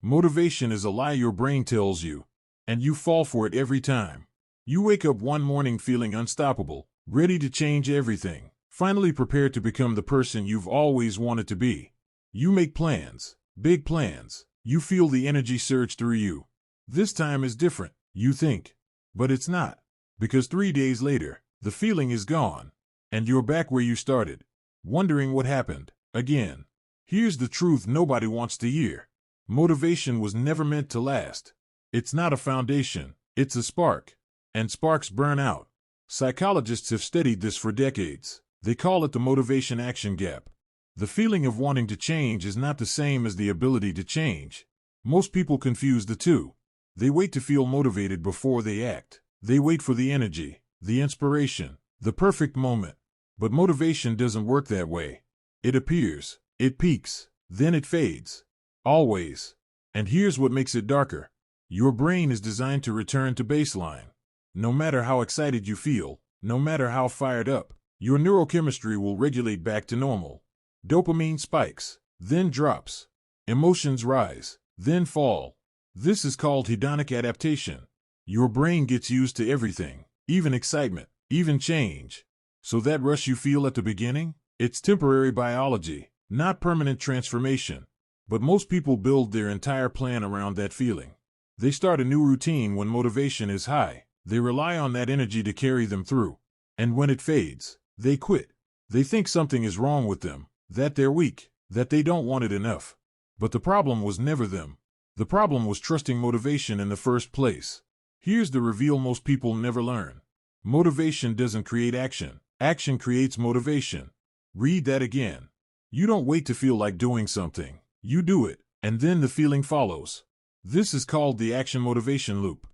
Motivation is a lie your brain tells you, and you fall for it every time. You wake up one morning feeling unstoppable, ready to change everything, finally prepared to become the person you've always wanted to be. You make plans, big plans. You feel the energy surge through you. This time is different, you think. But it's not. Because 3 days later, the feeling is gone. And you're back where you started, wondering what happened, again. Here's the truth nobody wants to hear. Motivation was never meant to last. It's not a foundation, it's a spark. And sparks burn out. Psychologists have studied this for decades. They call it the motivation-action gap. The feeling of wanting to change is not the same as the ability to change. Most people confuse the two. They wait to feel motivated before they act. They wait for the energy, the inspiration, the perfect moment. But motivation doesn't work that way. It appears, it peaks, then it fades. Always. And here's what makes it darker. Your brain is designed to return to baseline. No matter how excited you feel, no matter how fired up, your neurochemistry will regulate back to normal. Dopamine spikes, then drops. Emotions rise, then fall. This is called hedonic adaptation. Your brain gets used to everything, even excitement, even change. So that rush you feel at the beginning, it's temporary biology, not permanent transformation. But most people build their entire plan around that feeling. They start a new routine when motivation is high. They rely on that energy to carry them through. And when it fades, they quit. They think something is wrong with them, that they're weak, that they don't want it enough. But the problem was never them. The problem was trusting motivation in the first place. Here's the reveal most people never learn. Motivation doesn't create action. Action creates motivation. Read that again. You don't wait to feel like doing something. You do it, and then the feeling follows. This is called the action-motivation loop.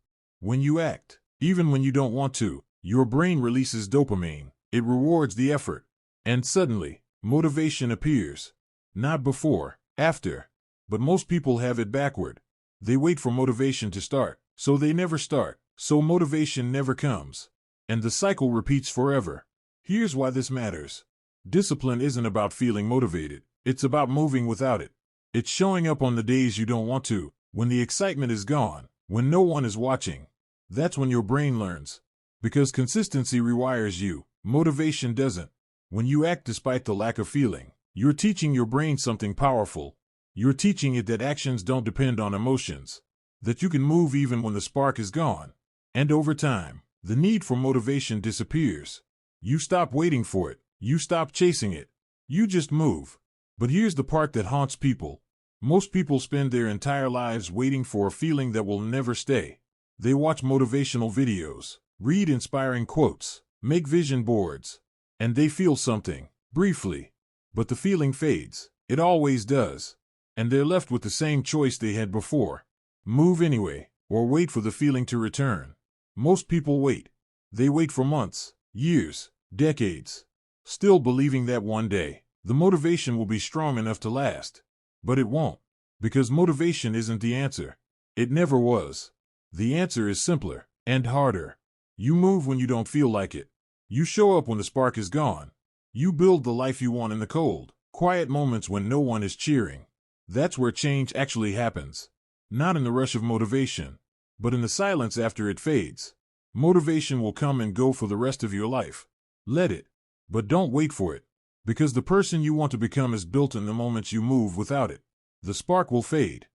When you act, even when you don't want to, your brain releases dopamine. It rewards the effort. And suddenly, motivation appears. Not before, after. But most people have it backward. They wait for motivation to start, so they never start, so motivation never comes. And the cycle repeats forever. Here's why this matters. Discipline isn't about feeling motivated. It's about moving without it. It's showing up on the days you don't want to, when the excitement is gone, when no one is watching. That's when your brain learns. Because consistency rewires you, motivation doesn't. When you act despite the lack of feeling, you're teaching your brain something powerful. You're teaching it that actions don't depend on emotions, that you can move even when the spark is gone. And over time, the need for motivation disappears. You stop waiting for it. You stop chasing it. You just move. But here's the part that haunts people. Most people spend their entire lives waiting for a feeling that will never stay. They watch motivational videos, read inspiring quotes, make vision boards, and they feel something, briefly. But the feeling fades. It always does. And they're left with the same choice they had before. Move anyway, or wait for the feeling to return. Most people wait. They wait for months, years, decades, still believing that one day, the motivation will be strong enough to last. But it won't. Because motivation isn't the answer. It never was. The answer is simpler and harder. You move when you don't feel like it. You show up when the spark is gone. You build the life you want in the cold, quiet moments when no one is cheering. That's where change actually happens. Not in the rush of motivation, but in the silence after it fades. Motivation will come and go for the rest of your life. Let it. But don't wait for it. Because the person you want to become is built in the moments you move without it. The spark will fade.